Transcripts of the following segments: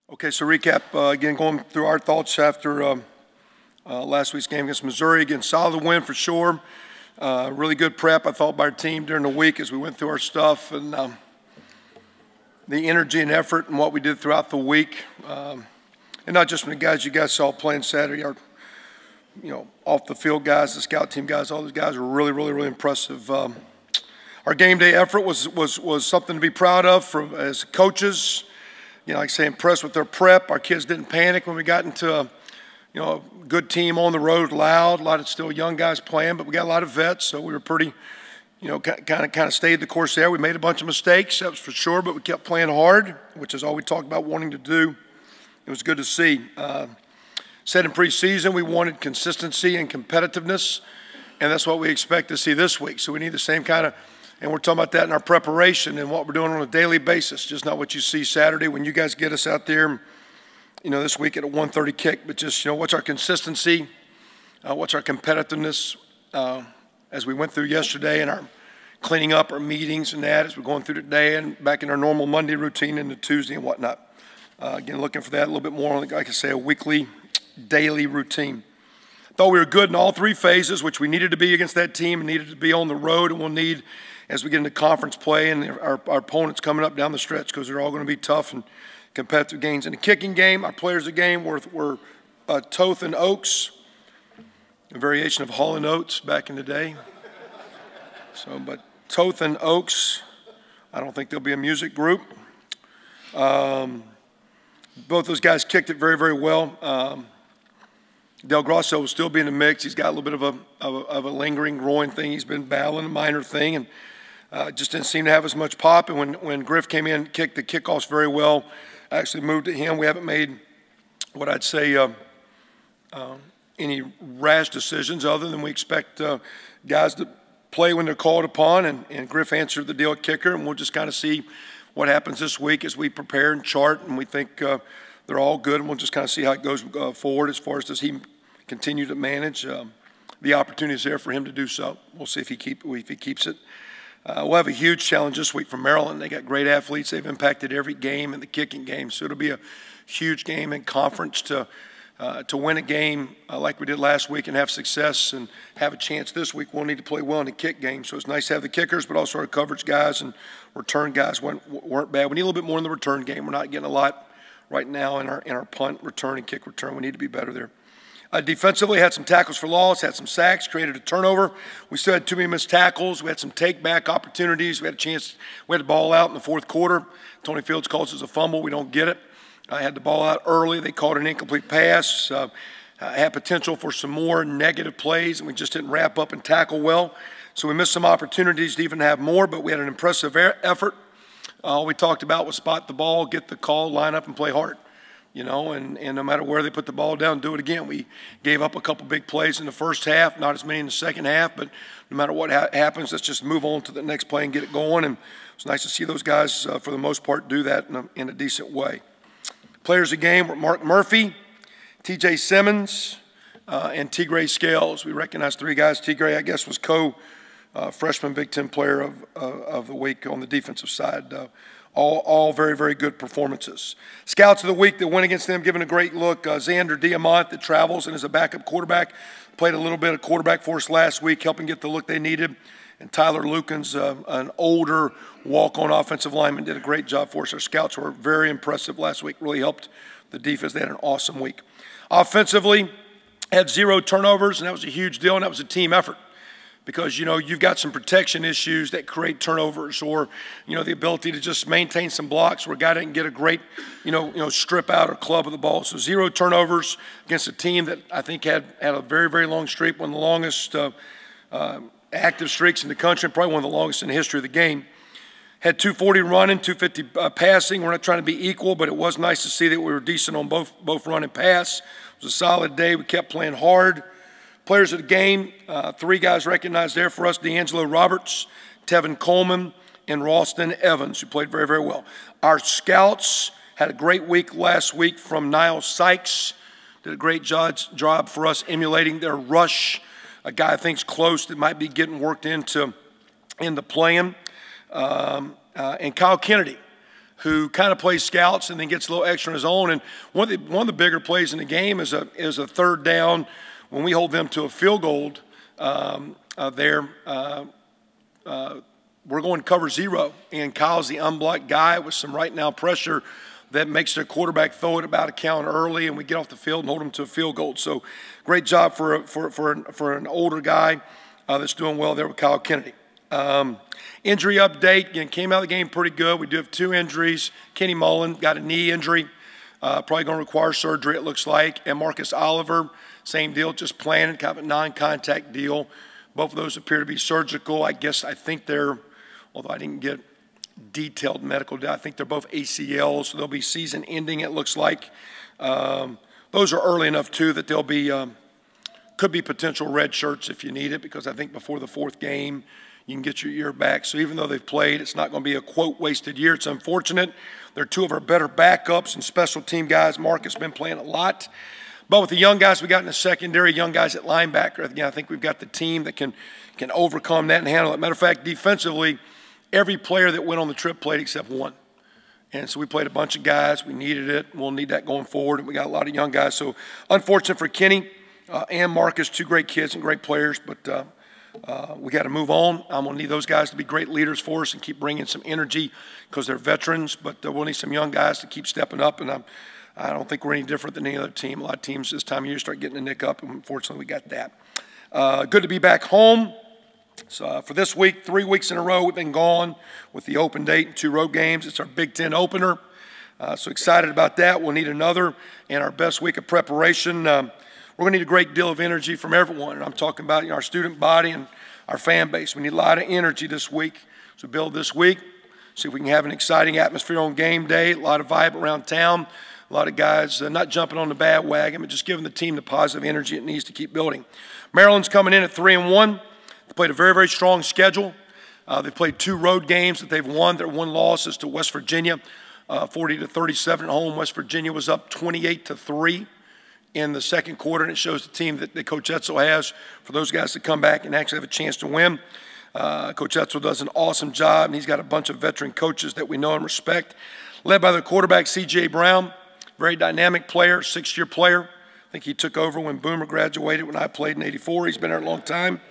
Okay, so recap, again, going through our thoughts after last week's game against Missouri. Again, solid win for sure. Really good prep, I thought, by our team during the week as we went through our stuff, and the energy and effort and what we did throughout the week. And not just from the guys you guys saw playing Saturday, our off the field guys, the scout team guys, all those guys were really impressive. Our game day effort was something to be proud of as coaches. Like I say, impressed with their prep. Our kids didn't panic when we got into a good team on the road, loud. A lot of still young guys playing, but we got a lot of vets, so we were pretty, kind of stayed the course there. We made a bunch of mistakes, that was for sure, but we kept playing hard, which is all we talked about wanting to do. It was good to see. Said in preseason we wanted consistency and competitiveness, and that's what we expect to see this week. So we need the same kind of, and we're talking about that in our preparation and what we're doing on a daily basis, just not what you see Saturday when you guys get us out there, this week at a 1:30 kick, but just, what's our consistency, what's our competitiveness as we went through yesterday and our cleaning up our meetings and that as we're going through today and back in our normal Monday routine into Tuesday and whatnot. Again, looking for that a little bit more, like I say, a weekly, daily routine. Thought we were good in all three phases, which we needed to be against that team and needed to be on the road, and we'll need as we get into conference play and our opponents coming up down the stretch, because they're all going to be tough and competitive games. In the kicking game, our players of the game were Toth and Oaks, a variation of Hall and Oates back in the day. But Toth and Oaks, I don't think there'll be a music group. Both those guys kicked it very well. Del Grosso will still be in the mix. He's got a little bit of a lingering groin thing. He's been battling, a minor thing, and just didn't seem to have as much pop. And when Griff came in, kicked the kickoffs very well. I actually moved to him. We haven't made what I'd say any rash decisions other than we expect guys to play when they're called upon, and Griff answered the deal at kicker, and we'll just kind of see what happens this week as we prepare and chart, and we think they're all good, and we'll just kind of see how it goes forward as far as does he continue to manage. The opportunity is there for him to do so. We'll see if he keeps it. We'll have a huge challenge this week from Maryland. They got great athletes. They've impacted every game in the kicking game, so it'll be a huge game in conference to win a game like we did last week and have success and have a chance this week. We'll need to play well in the kick game, so it's nice to have the kickers, but also our coverage guys and return guys weren't bad. We need a little bit more in the return game. We're not getting a lot right now in our punt return and kick return. We need to be better there. Defensively, had some tackles for loss, had some sacks, created a turnover. We still had too many missed tackles. We had some take-back opportunities. We had the ball out in the fourth quarter. Tony Fields calls us a fumble. We don't get it. I had the ball out early. They called an incomplete pass. Had potential for some more negative plays, and we just didn't wrap up and tackle well. So we missed some opportunities to even have more, but we had an impressive effort. All we talked about was spot the ball, get the call, line up, and play hard. And no matter where they put the ball down, do it again. We gave up a couple big plays in the first half, not as many in the second half, but no matter what happens, let's just move on to the next play and get it going. And it's nice to see those guys, for the most part, do that in a decent way. Players of the game were Mark Murphy, T.J. Simmons, and Tigray Scales. We recognized three guys. Tigray, I guess, was freshman Big Ten player of the week on the defensive side. All very good performances. Scouts of the week that went against them, giving a great look. Xander Diamant, that travels and is a backup quarterback, played a little bit of quarterback for us last week, helping get the look they needed. And Tyler Lukens, an older walk-on offensive lineman, did a great job for us. Our scouts were very impressive last week, really helped the defense. They had an awesome week. Offensively, had 0 turnovers, and that was a huge deal, and that was a team effort. Because, you've got some protection issues that create turnovers, or, the ability to just maintain some blocks where a guy didn't get a great, strip out or club of the ball. So 0 turnovers against a team that I think had a very long streak, one of the longest active streaks in the country, and probably one of the longest in the history of the game. Had 240 running, 250 passing. We're not trying to be equal, but it was nice to see that we were decent on both run and pass. It was a solid day. We kept playing hard. Players of the game, 3 guys recognized there for us: D'Angelo Roberts, Tevin Coleman, and Ralston Evans, who played very well. Our scouts had a great week last week from Niles Sykes. Did a great job for us emulating their rush. A guy I think's close that might be getting worked into playing. And Kyle Kennedy, who kind of plays scouts and then gets a little extra on his own. And one of the bigger plays in the game is a third down when we hold them to a field goal there. We're going cover zero, and Kyle's the unblocked guy with some right now pressure that makes their quarterback throw it about a count early, and we get off the field and hold them to a field goal. So great job for an older guy that's doing well there with Kyle Kennedy. Injury update, again, came out of the game pretty good. We do have 2 injuries. Kenny Mullen got a knee injury, probably going to require surgery, it looks like. And Marcus Oliver, same deal, just planning, kind of a non-contact deal. Both of those appear to be surgical. I think they're, although I didn't get detailed medical data, I think they're both ACLs, so they'll be season ending, it looks like. Those are early enough, too, that they'll be, could be potential red shirts if you need it, because I think before the 4th game, you can get your year back. So even though they've played, it's not going to be a, quote, wasted year. It's unfortunate. They're 2 of our better backups and special team guys. Mark has been playing a lot. But with the young guys we got in the secondary, young guys at linebacker, again, I think we've got the team that can overcome that and handle it. Matter of fact, defensively, every player that went on the trip played except one. And so we played a bunch of guys. We needed it. We'll need that going forward. And we got a lot of young guys. So unfortunate for Kenny and Marcus, 2 great kids and great players. But we got to move on. I'm going to need those guys to be great leaders for us and keep bringing some energy because they're veterans. But we'll need some young guys to keep stepping up. And I don't think we're any different than any other team. A lot of teams this time of year start getting the nick up, and unfortunately we got that. Good to be back home. So for this week, 3 weeks in a row, we've been gone with the open date and 2 road games. It's our Big Ten opener. So excited about that. We'll need another and our best week of preparation. We're going to need a great deal of energy from everyone. And I'm talking about our student body and our fan base. We need a lot of energy this week. So build this week. See if we can have an exciting atmosphere on game day, a lot of vibe around town. A lot of guys not jumping on the bandwagon, but just giving the team the positive energy it needs to keep building. Maryland's coming in at 3-1. They played a very, very strong schedule. They've played 2 road games that they've won. Their 1 loss is to West Virginia, 40-37 at home. West Virginia was up 28-3 in the second quarter, and it shows the team that Coach Etzel has for those guys to come back and actually have a chance to win. Coach Etzel does an awesome job, and he's got a bunch of veteran coaches that we know and respect, led by their quarterback, C.J. Brown. Very dynamic player, 6-year player. I think he took over when Boomer graduated when I played in '84. He's been there a long time.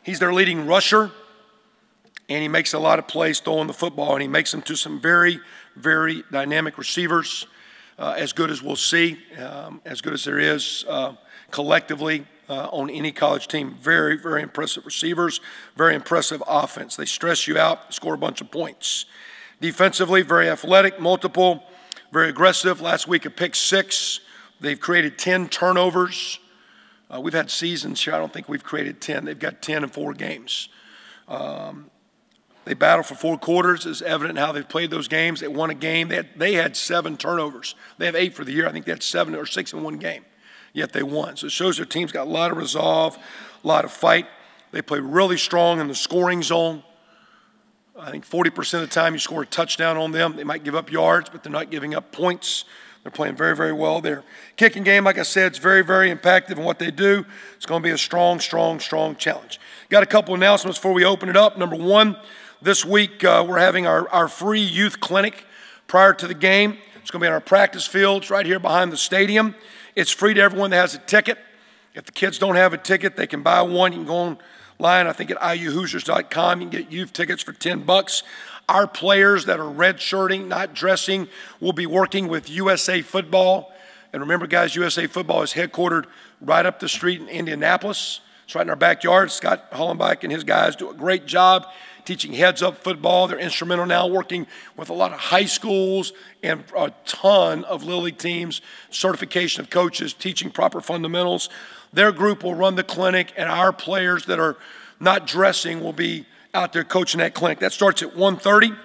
He's their leading rusher, and he makes a lot of plays throwing the football, and he makes them to some very, very dynamic receivers, as good as we'll see, as good as there is collectively on any college team. Very, very impressive receivers, very impressive offense. They stress you out, score a bunch of points. Defensively, very athletic, multiple, very aggressive. Last week, a pick 6. They've created 10 turnovers. We've had seasons here. I don't think we've created 10. They've got 10 in 4 games. They battled for 4 quarters. It's evident how they've played those games. They won a game. They had 7 turnovers. They have 8 for the year. I think they had 7 or 6 in 1 game, yet they won. So it shows their team's got a lot of resolve, a lot of fight. They play really strong in the scoring zone. I think 40% of the time you score a touchdown on them. They might give up yards, but they're not giving up points. They're playing very, very well there. Kicking game, like I said, it's very, very impactful in what they do. It's going to be a strong, strong, strong challenge. Got a couple announcements before we open it up. Number 1, this week we're having our free youth clinic prior to the game. It's going to be in our practice fields right here behind the stadium. It's free to everyone that has a ticket. If the kids don't have a ticket, they can buy one. You can go online, I think at iuhoosiers.com. You can get youth tickets for $10. Our players that are redshirting, not dressing, will be working with USA Football. And remember, guys, USA Football is headquartered right up the street in Indianapolis. It's right in our backyard. Scott Hollenbach and his guys do a great job teaching heads-up football. They're instrumental now working with a lot of high schools and a ton of Little League teams, certification of coaches, teaching proper fundamentals. Their group will run the clinic, and our players that are not dressing will be out there coaching that clinic. That starts at 1:30.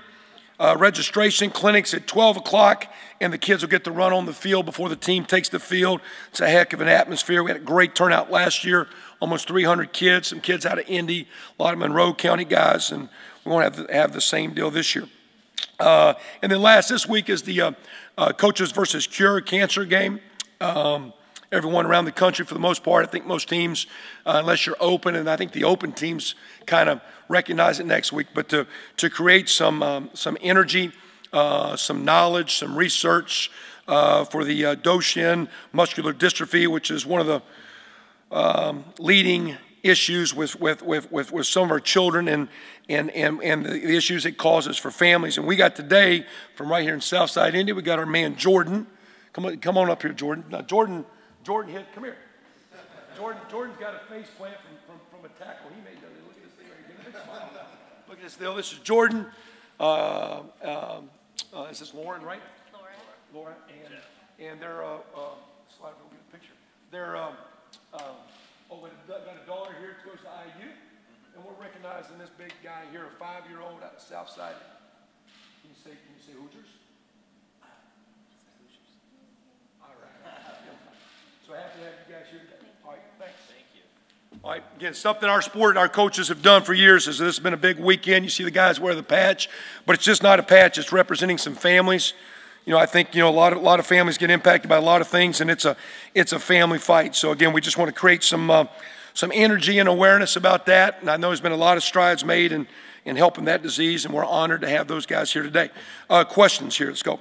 Registration clinics at 12 o'clock, and the kids will get to run on the field before the team takes the field. It's a heck of an atmosphere. We had a great turnout last year, almost 300 kids, some kids out of Indy, a lot of Monroe County guys, and we won't have the same deal this year. And then last this week is the Coaches versus Cure cancer game. everyone around the country for the most part. I think most teams, unless you're open, and I think the open teams kind of recognize it next week, but to create some energy, some knowledge, some research for the Duchenne muscular dystrophy, which is one of the leading issues with some of our children and the issues it causes for families. And we got today from right here in Southside Indy, we got our man Jordan. Come on up here, Jordan. Now Jordan hit. Come here. Jordan's got a face plant from a tackle he made. Look at this thing right here. Look at this deal. This is Jordan. Is this Lauren, right? Laura. And they're slide over the picture. They're got a daughter here that goes to IU, and we're recognizing this big guy here, a 5-year-old out of Southside. Can you say Hoosiers? All right. So happy to have you guys here today. All right, thanks. Thank you. All right, again, something our sport and our coaches have done for years is this has been a big weekend. You see the guys wear the patch, but it's just not a patch. It's representing some families. I think a lot of families get impacted by a lot of things, and it's a family fight. So again, we just want to create some energy and awareness about that. And I know there's been a lot of strides made in helping that disease, and we're honored to have those guys here today. Questions here? Let's go.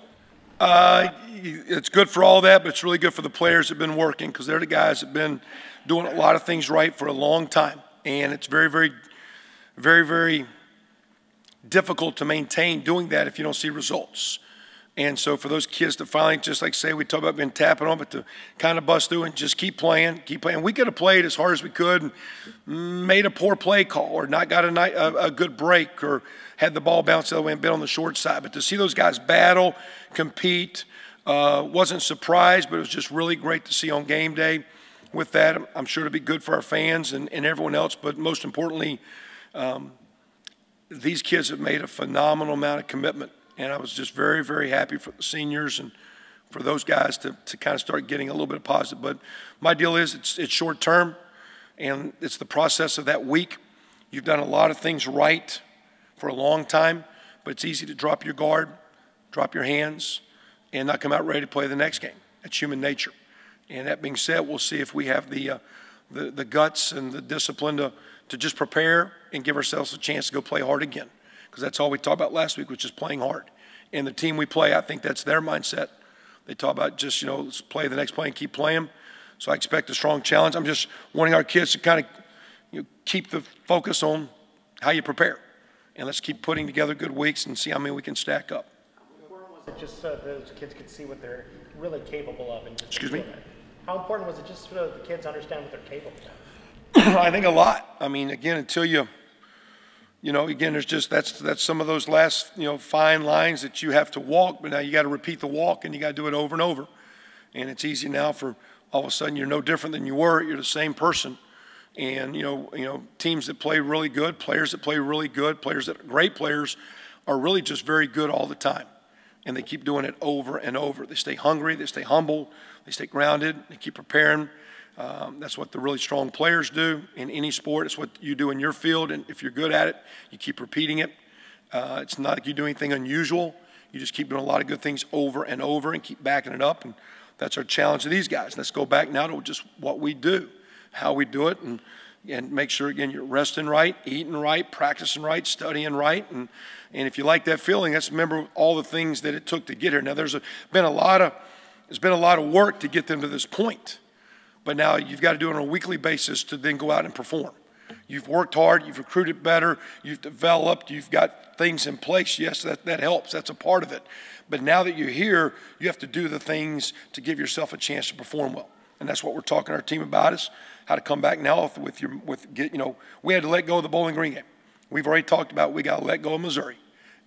It's good for all that, but it's really good for the players that have been working, because they're the guys that have been doing a lot of things right for a long time, and it's very, very, very, very difficult to maintain doing that if you don't see results. And so for those kids to finally, just like say we talked about been tapping on, but to kind of bust through and just keep playing. We could have played as hard as we could and made a poor play call or not got a good break or had the ball bounce the other way and been on the short side. But to see those guys battle, compete, wasn't surprised, but it was just really great to see on game day with that. I'm sure it'll be good for our fans and everyone else, but most importantly, these kids have made a phenomenal amount of commitment. And I was just very, very happy for the seniors and for those guys to kind of start getting a little bit of positive. But my deal is it's short term, and it's the process of that week. You've done a lot of things right for a long time, but it's easy to drop your guard, drop your hands, and not come out ready to play the next game. That's human nature. And that being said, we'll see if we have the guts and the discipline to just prepare and give ourselves a chance to go play hard again. Because that's all we talked about last week, was just playing hard. And the team we play, I think that's their mindset. They talk about just, let's play the next play and keep playing. So I expect a strong challenge. I'm just wanting our kids to kind of keep the focus on how you prepare. And let's keep putting together good weeks and see how many we can stack up. How important was it just so those kids could see what they're really capable of? And just Excuse me? How important was it just so the kids understand what they're capable of? I think a lot. I mean, again, until again, there's just that's some of those last fine lines that you have to walk, but now you got to repeat the walk and you got to do it over and over. And it's easy now for all of a sudden you're no different than you were. You're the same person. And teams that play really good, players that play really good, players that are great players are really just very good all the time. And they keep doing it over and over. They stay hungry, they stay humble, they stay grounded, they keep preparing. That's what the really strong players do in any sport. It's what you do in your field, and if you're good at it, you keep repeating it. It's not like you do anything unusual. You just keep doing a lot of good things over and over and keep backing it up, and that's our challenge to these guys. Let's go back now to just what we do, how we do it, and make sure, again, you're resting right, eating right, practicing right, studying right, and if you like that feeling, let's remember all the things that it took to get here. Now, there's been a lot of work to get them to this point. But now you've got to do it on a weekly basis to then go out and perform. You've worked hard, you've recruited better, you've developed, you've got things in place. Yes, that helps. That's a part of it. But now that you're here, you have to do the things to give yourself a chance to perform well. And that's what we're talking to our team about, is how to come back now we had to let go of the Bowling Green game. We've already talked about we got to let go of Missouri.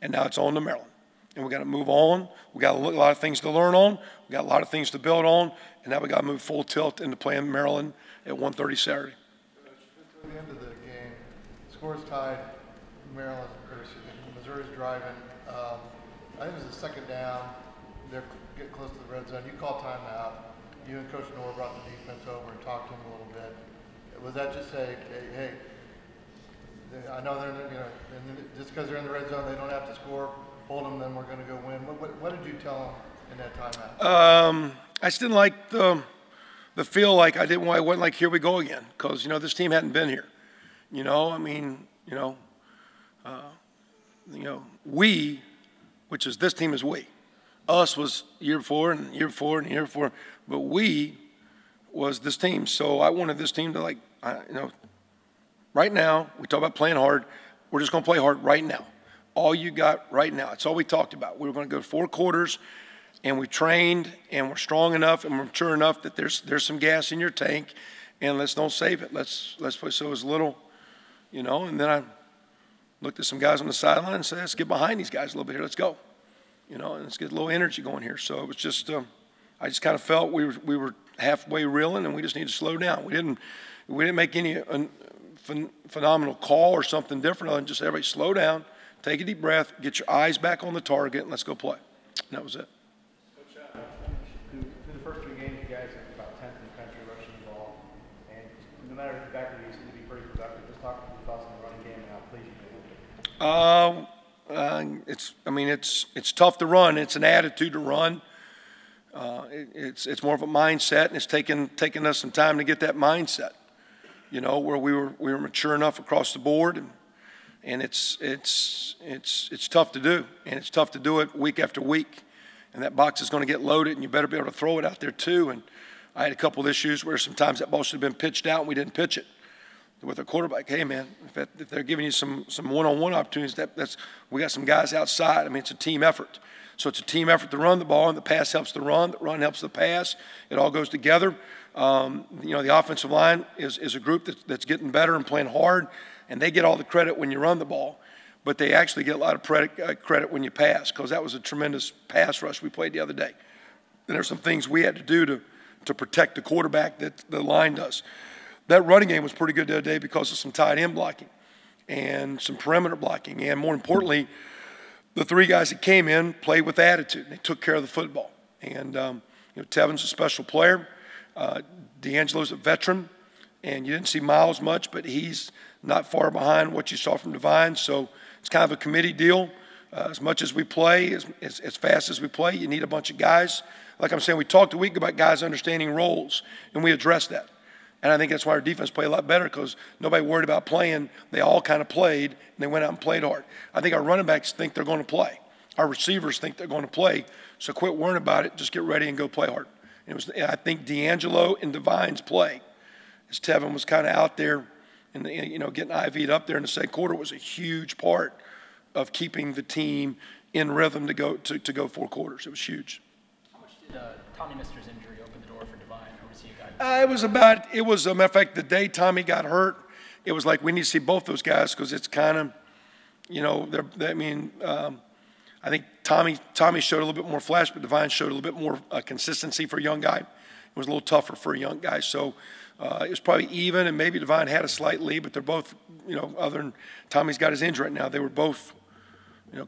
And now it's on to Maryland. And we got to move on. We got a lot of things to learn on. We got a lot of things to build on. And now we got to move full tilt into playing Maryland at 1:30 Saturday. At the end of the game, scores tied. Maryland, or Missouri's driving. I think it was the second down. They're getting close to the red zone. You call timeout. You and Coach Noor brought the defense over and talked to them a little bit. Was that just say, hey, I know they're just because they're in the red zone, they don't have to score. Hold them, then we're going to go win. What did you tell them in that timeout? I just didn't like the but feel like I wasn't like, here we go again, because, this team hadn't been here. I mean, we, which is this team is we. Us was year before and year before and year before, but we was this team. So I wanted this team to right now, we talk about playing hard. We're just going to play hard right now. All you got right now. That's all we talked about. We were going to go 4 quarters, and we trained, and we're strong enough and we're mature enough that there's some gas in your tank, and let's don't save it. Let's play so as little, and then I looked at some guys on the sideline and said, let's get behind these guys a little bit here. Let's go, and let's get a little energy going here. So it was just, I just kind of felt we were halfway reeling, and we just need to slow down. We didn't make any phenomenal call or something different other than just everybody slow down, take a deep breath, get your eyes back on the target, and let's go play. And that was it. Through the first 3 games, you guys are about 10th in the country rushing the ball, and no matter who's back there, you seem to be pretty productive. Just talk about your thoughts on the running game and how pleased you've been with it. It's tough to run. It's an attitude to run. It's more of a mindset, and it's taken us some time to get that mindset. Where we were mature enough across the board, and it's tough to do, and it's tough to do it week after week, and that box is going to get loaded, and you better be able to throw it out there too. And I had a couple of issues where sometimes that ball should have been pitched out, and we didn't pitch it. With a quarterback, hey man, if they're giving you some one-on-one opportunities, we got some guys outside. I mean, it's a team effort. So it's a team effort to run the ball, and the pass helps the run helps the pass. It all goes together. The offensive line is a group that's getting better and playing hard, and they get all the credit when you run the ball, but they actually get a lot of credit when you pass, because that was a tremendous pass rush we played the other day. And there's some things we had to do to protect the quarterback that the line does. That running game was pretty good the other day because of some tight end blocking and some perimeter blocking, and more importantly, the 3 guys that came in played with attitude. They took care of the football. And, Tevin's a special player. D'Angelo's a veteran. And you didn't see Miles much, but he's not far behind what you saw from Divine. So it's kind of a committee deal. As much as we play, as fast as we play, you need a bunch of guys. Like I'm saying, we talked a week about guys understanding roles, and we addressed that. And I think that's why our defense played a lot better, because nobody worried about playing. They all kind of played, and they went out and played hard. I think our running backs think they're going to play. Our receivers think they're going to play. So quit worrying about it. Just get ready and go play hard. And I think D'Angelo and Divine's play, as Tevin was kind of out there and getting IV'd up there in the second quarter, was a huge part of keeping the team in rhythm to go 4 quarters. It was huge. How much did Tommy Mister's injury open the door for Divine? Or was he a guy? It was a matter of fact, the day Tommy got hurt, it was like we need to see both those guys, because it's kind of, I think Tommy showed a little bit more flash, but Divine showed a little bit more consistency for a young guy. It was a little tougher for a young guy. So it was probably even, and maybe Divine had a slight lead, but they're both, other than Tommy's got his injury right now, they were both,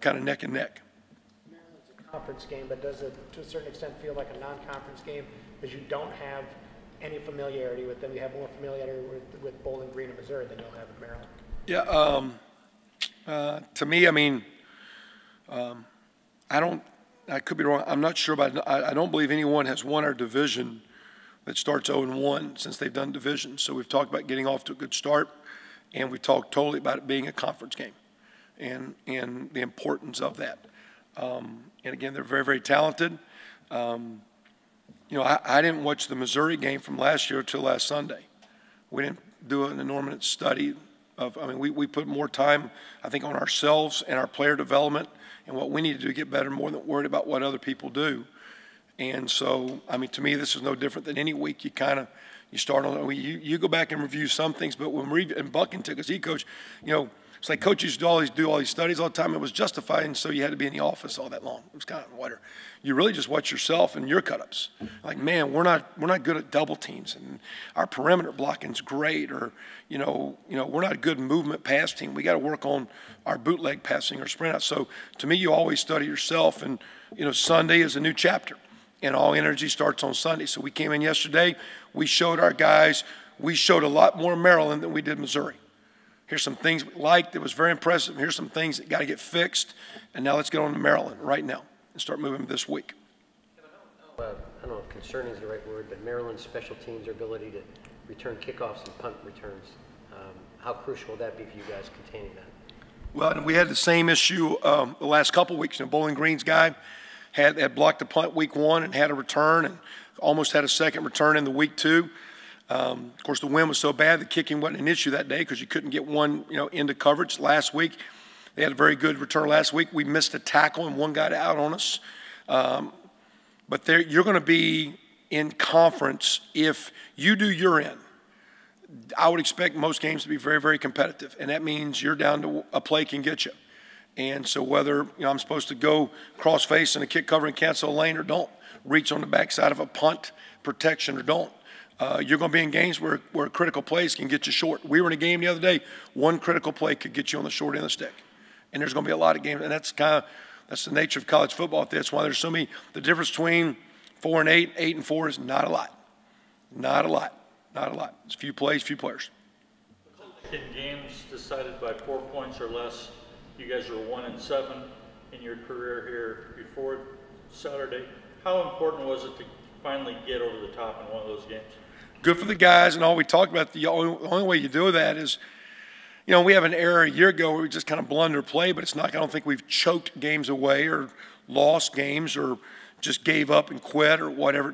kind of neck and neck. It's a conference game, but does it, to a certain extent, feel like a non-conference game because you don't have any familiarity with them? You have more familiarity with Bowling Green and Missouri than you'll have in Maryland. Yeah. To me, I could be wrong. I'm not sure about. I don't believe anyone has won our division that starts 0-1 since they've done division. So we've talked about getting off to a good start, and we talked totally about it being a conference game, and the importance of that. And again, they're very, very talented. I didn't watch the Missouri game from last year till last Sunday. We didn't do an enormous study of. We put more time, I think, on ourselves and our player development and what we need to do to get better, more than worried about what other people do. And so, to me, this is no different than any week. You start on. You go back and review some things, but when and Bucking took us, he coached. It's like coaches do all these studies all the time. It was justified, and so you had to be in the office all that long. It was kind of whatever. You really just watch yourself and your cut-ups. Like, man, we're not good at double teams, and our perimeter blocking's great, or we're not a good movement pass team. We got to work on our bootleg passing or sprint out. So to me, you always study yourself, and Sunday is a new chapter, and all energy starts on Sunday. So we came in yesterday. We showed our guys. We showed a lot more Maryland than we did Missouri. Here's some things we liked that was very impressive. Here's some things that got to get fixed. And now let's get on to Maryland right now and start moving this week. don't know if concerning is the right word, but Maryland's special teams, their ability to return kickoffs and punt returns. How crucial will that be for you guys containing that? Well, and we had the same issue the last couple weeks. Bowling Green's guy had blocked the punt week 1 and had a return and almost had a second return in the week 2. Of course, the wind was so bad the kicking wasn't an issue that day because you couldn't get one into coverage. Last week, they had a very good return last week. We missed a tackle and one got out on us. But you're going to be in conference if you do your end. I would expect most games to be very, very competitive, and that means you're down to a play can get you. And so whether I'm supposed to go cross face and a kick cover and cancel a lane or don't, reach on the backside of a punt protection or don't, you're going to be in games where critical plays can get you short. We were in a game the other day, one critical play could get you on the short end of the stick, and there's going to be a lot of games, and that's the nature of college football. That's why there's so many. The difference between 4 and 8, 8 and 4 is not a lot, not a lot. Not a lot. It's few plays, few players. In games decided by 4 points or less, you guys were 1-7 in your career here before Saturday. How important was it to finally get over the top in one of those games? Good for the guys, and all we talked about, the only way you do that is, we have an era a year ago where we just kind of blunder play, but it's not, I don't think we've choked games away or lost games or just gave up and quit or whatever,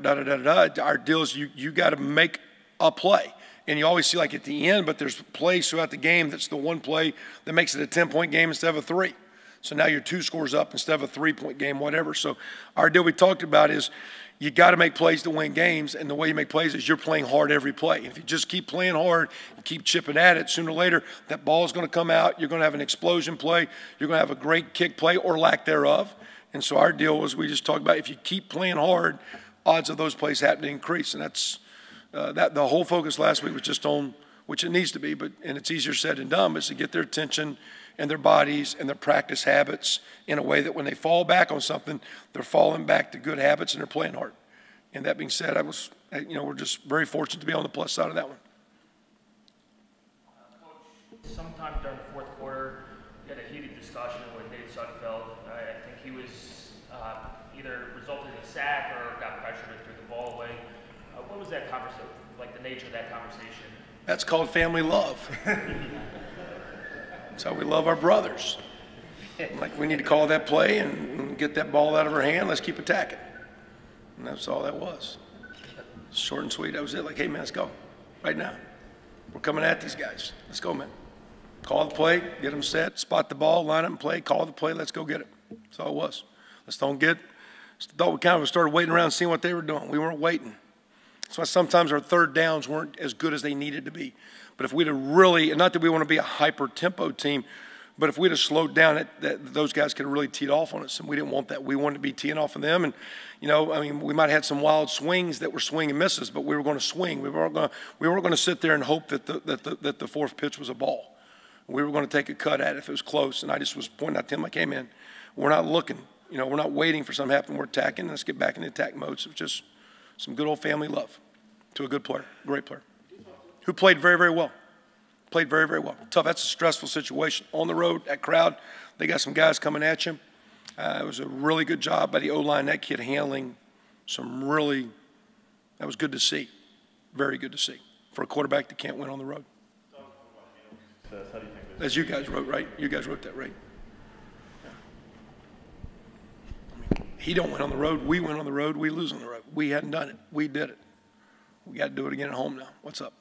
Our deal is you got to make a play. And you always see like at the end, but there's plays throughout the game that's the one play that makes it a 10-point game instead of a 3. So now you're 2 scores up instead of a 3-point game, whatever. So our deal we talked about is you got to make plays to win games, and the way you make plays is you're playing hard every play. And if you just keep playing hard and keep chipping at it, sooner or later that ball is going to come out. You're going to have an explosion play. You're going to have a great kick play or lack thereof. And so our deal was we just talked about if you keep playing hard, odds of those plays happen to increase, and that's the whole focus last week was just on, which it needs to be, and it's easier said than done, is to get their attention and their bodies and their practice habits in a way that when they fall back on something, they're falling back to good habits and they're playing hard. And that being said, we're just very fortunate to be on the plus side of that one. Coach, sometime during the fourth quarter, you had a heated discussion with Nate Sudfeld. I think he was either resulted in a sack or got pressured and threw the ball away. What was that conversation, like the nature of that conversation? That's called family love. That's how we love our brothers. Like we need to call that play and get that ball out of our hand. Let's keep attacking. And that's all that was. Short and sweet. That was it. Like, hey, man, let's go right now. We're coming at these guys. Let's go, man. Call the play, get them set, spot the ball, line up and play, call the play, let's go get it. That's all it was. Let's don't get – thought we kind of started waiting around seeing what they were doing. We weren't waiting. That's why sometimes our third downs weren't as good as they needed to be. But if we'd have really – and not that we want to be a hyper-tempo team, but if we'd have slowed down, those guys could have really teed off on us, and we didn't want that. We wanted to be teeing off on them. And, we might have had some wild swings that were swing and misses, but we were going to swing. We weren't going to sit there and hope that the fourth pitch was a ball. We were going to take a cut at it if it was close. And I just was pointing out to him like, hey, man, we're not looking. We're not waiting for something to happen. We're attacking. Let's get back in the attack mode. So it's just some good old family love to a good player, great player, who played very, very well. Played very, very well. Tough. That's a stressful situation. On the road, that crowd, they got some guys coming at you. It was a really good job by the O-line, that kid handling that was good to see. Very good to see for a quarterback that can't win on the road. As you guys wrote, right? You guys wrote that, right? Yeah. He don't win on the road. We win on the road. We lose on the road. We hadn't done it. We did it. We got to do it again at home now. What's up?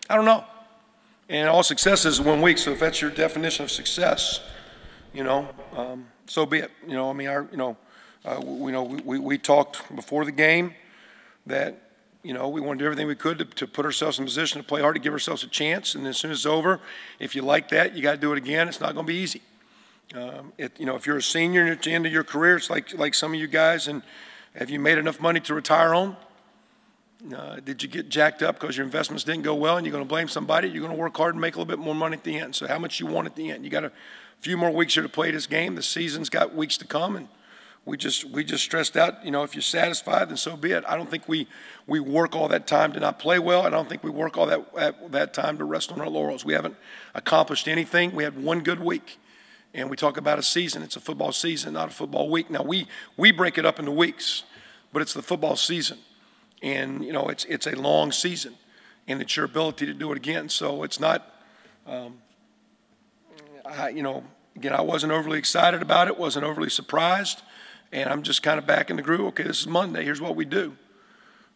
I don't know. And all success is 1 week. So if that's your definition of success, so be it. We talked before the game that, we want to do everything we could to put ourselves in position to play hard, to give ourselves a chance. And as soon as it's over, if you like that, you got to do it again. It's not going to be easy. If you're a senior and at the end of your career, it's like some of you guys, and have you made enough money to retire on? Did you get jacked up because your investments didn't go well and you're going to blame somebody? You're going to work hard and make a little bit more money at the end. So how much you want at the end? You got a few more weeks here to play this game. The season's got weeks to come, and we just stressed out. If you're satisfied, then so be it. I don't think we work all that time to not play well. I don't think we work all that time to rest on our laurels. We haven't accomplished anything. We had one good week, And we talk about a season. It's a football season, not a football week. Now, we break it up into weeks, but it's the football season. And, you know, it's a long season, and it's your ability to do it again. So it's not, you know, again, I wasn't overly excited about it, wasn't overly surprised, and I'm just kind of back in the groove. Okay, this is Monday. Here's what we do.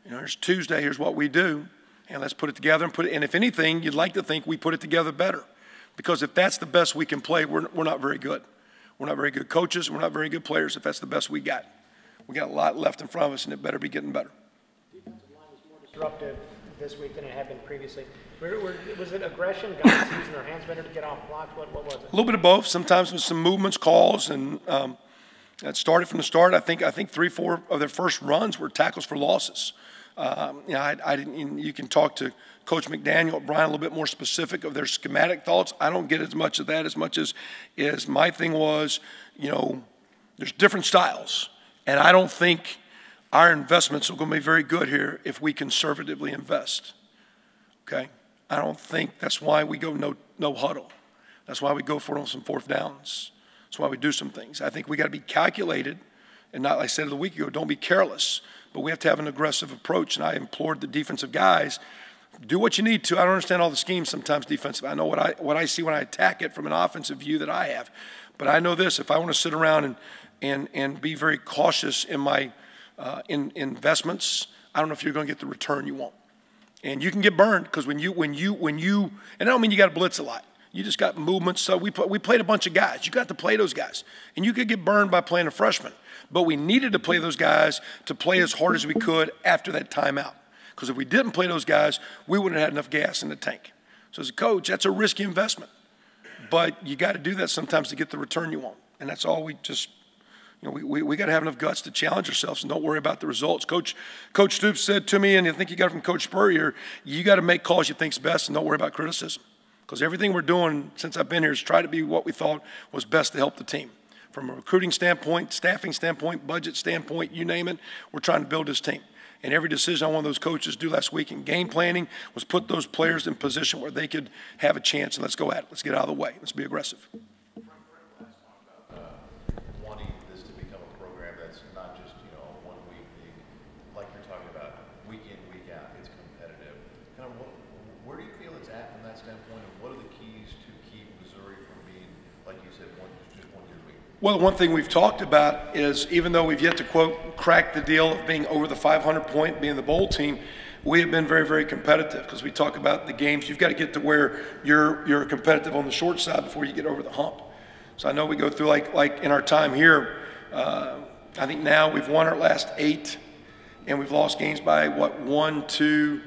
You know, there's Tuesday. Here's what we do, and let's put it together and put it. And if anything, you'd like to think we put it together better, because if that's the best we can play, we're not very good. We're not very good coaches. We're not very good players. If that's the best we got a lot left in front of us, and it better be getting better. Defensive line was more disruptive this week than it had been previously. Was it aggression, guys using their hands better to get off blocks? What was it? A little bit of both. Sometimes with some movements, calls, and that started from the start. I think 3-4 of their first runs were tackles for losses. You know, I didn't. You can talk to Coach McDaniel, Brian, a little bit more specific of their schematic thoughts. I don't get as much of that as much as my thing was. You know, there's different styles, and I don't think our investments are going to be very good here if we conservatively invest. Okay, I don't think that's why we go no huddle. That's why we go for it on some fourth downs. That's why we do some things. I think we got to be calculated, and not like I said a week ago, don't be careless. But we have to have an aggressive approach, and I implored the defensive guys, do what you need to. I don't understand all the schemes sometimes defensive. I know what I see when I attack it from an offensive view that I have. But I know this: if I want to sit around and be very cautious in my investments, I don't know if you're going to get the return you want. And you can get burned because when you, and I don't mean you got to blitz a lot. You just got movements. So we played a bunch of guys. You got to play those guys. And you could get burned by playing a freshman. But we needed to play those guys to play as hard as we could after that timeout. Because if we didn't play those guys, we wouldn't have had enough gas in the tank. So as a coach, that's a risky investment. But you got to do that sometimes to get the return you want. And that's all we just, you know, we got to have enough guts to challenge ourselves and don't worry about the results. Coach Stoops said to me, and I think you got it from Coach Spurrier, you got to make calls you think's best and don't worry about criticism. Because everything we're doing since I've been here is try to be what we thought was best to help the team. From a recruiting standpoint, staffing standpoint, budget standpoint, you name it, we're trying to build this team. And every decision I want those coaches to do last week in game planning was put those players in position where they could have a chance. And let's go at it. Let's get out of the way. Let's be aggressive. Wanting this to become a program that's not just, you know, a one-week thing, like you're talking about, week in, week out. It's competitive. Kind of where do you feel it's at from that standpoint, and what are the keys to keep Missouri from being, like you said, just one year a week? Well, one thing we've talked about is even though we've yet to, quote, crack the deal of being over the 500 point, being the bowl team, we have been very, very competitive because we talk about the games. You've got to get to where you're competitive on the short side before you get over the hump. So I know we go through like in our time here, I think now we've won our last 8 and we've lost games by what, 1, 2,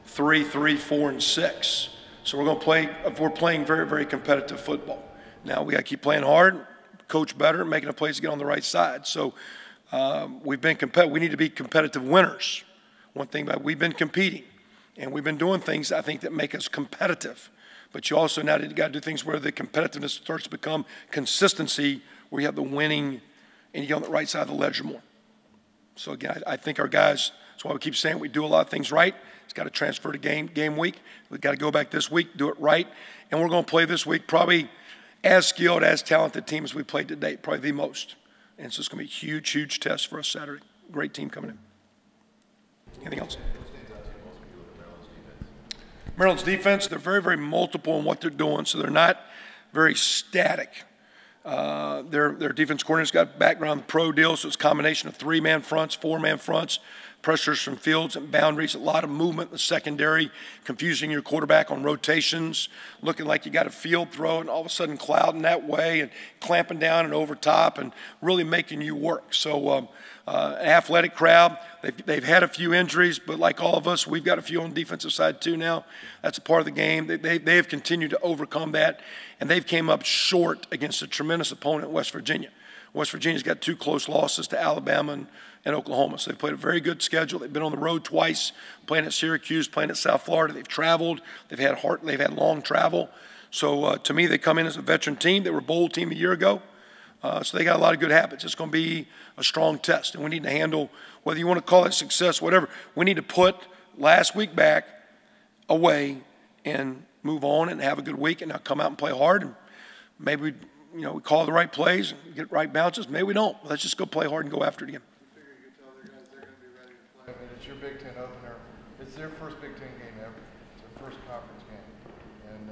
3, 4, and 6. So we're playing very, very competitive football. Now we got to keep playing hard, coach better, making a place to get on the right side. So we've been competitive. We need to be competitive winners. One thing about we've been competing, and we've been doing things I think that make us competitive. But you also now got to do things where the competitiveness starts to become consistency, where you have the winning and you get on the right side of the ledger more. So again, I think our guys, that's why we keep saying we do a lot of things right. It's got to transfer to game week. We've got to go back this week, do it right. And we're going to play this week probably as skilled, as talented team as we played to date, probably the most. And so it's going to be a huge, huge test for us Saturday. Great team coming in. Anything else? Maryland's defense, they're very, very multiple in what they're doing, so they're not very static. Their defense coordinator's got background in the pro deal, so it's a combination of 3-man fronts, 4-man fronts, pressures from fields and boundaries, a lot of movement in the secondary, confusing your quarterback on rotations, looking like you got a field throw and all of a sudden clouding that way and clamping down and over top and really making you work. So an athletic crowd. They've had a few injuries, but like all of us, we've got a few on the defensive side too now. That's a part of the game. They have continued to overcome that, and they've came up short against a tremendous opponent, West Virginia. West Virginia's got 2 close losses to Alabama and Oklahoma. So they've played a very good schedule. They've been on the road twice, playing at Syracuse, playing at South Florida. They've traveled. They've had long travel. So to me, they come in as a veteran team. They were a bowl team a year ago. So they got a lot of good habits. It's going to be a strong test, and we need to handle, whether you want to call it success, whatever, we need to put last week back away and move on and have a good week and now come out and play hard. And maybe you know, we call the right plays, get right bounces. Maybe we don't. Let's just go play hard and go after it again. You figure you could tell their guys they're going to be ready to play. I mean, it's your Big Ten opener. It's their first Big Ten game ever. It's their first conference game. And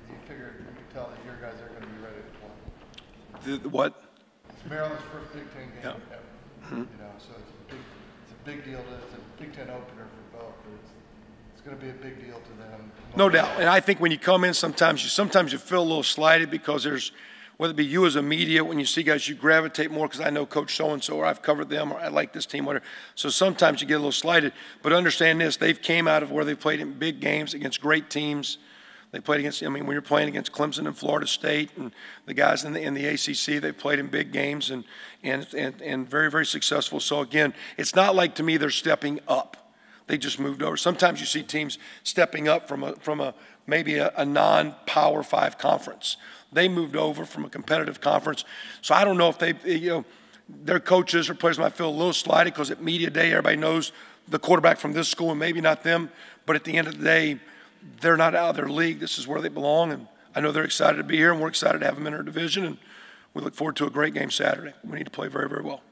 you figure you could tell that your guys are going to be ready to play. What? It's Maryland's first Big Ten game Yeah. ever. You know, so it's a big deal. It's a Big Ten opener for both, but it's going to be a big deal to them. No doubt. And I think when you come in, sometimes you feel a little slighted because there's, whether it be you as a media, when you see guys, you gravitate more because I know Coach so-and-so, or I've covered them, or I like this team, whatever. So sometimes you get a little slighted. But understand this, they've came out of where they played in big games against great teams. They played against, I mean, when you're playing against Clemson and Florida State and the guys in the ACC, they've played in big games and very, very successful. So, again, it's not like, to me, they're stepping up. They just moved over. Sometimes you see teams stepping up from maybe a non-Power 5 conference. They moved over from a competitive conference. So I don't know if their coaches or players might feel a little slighted because at media day everybody knows the quarterback from this school and maybe not them. But at the end of the day, they're not out of their league. This is where they belong, and I know they're excited to be here, and we're excited to have them in our division, and we look forward to a great game Saturday. We need to play very, very well.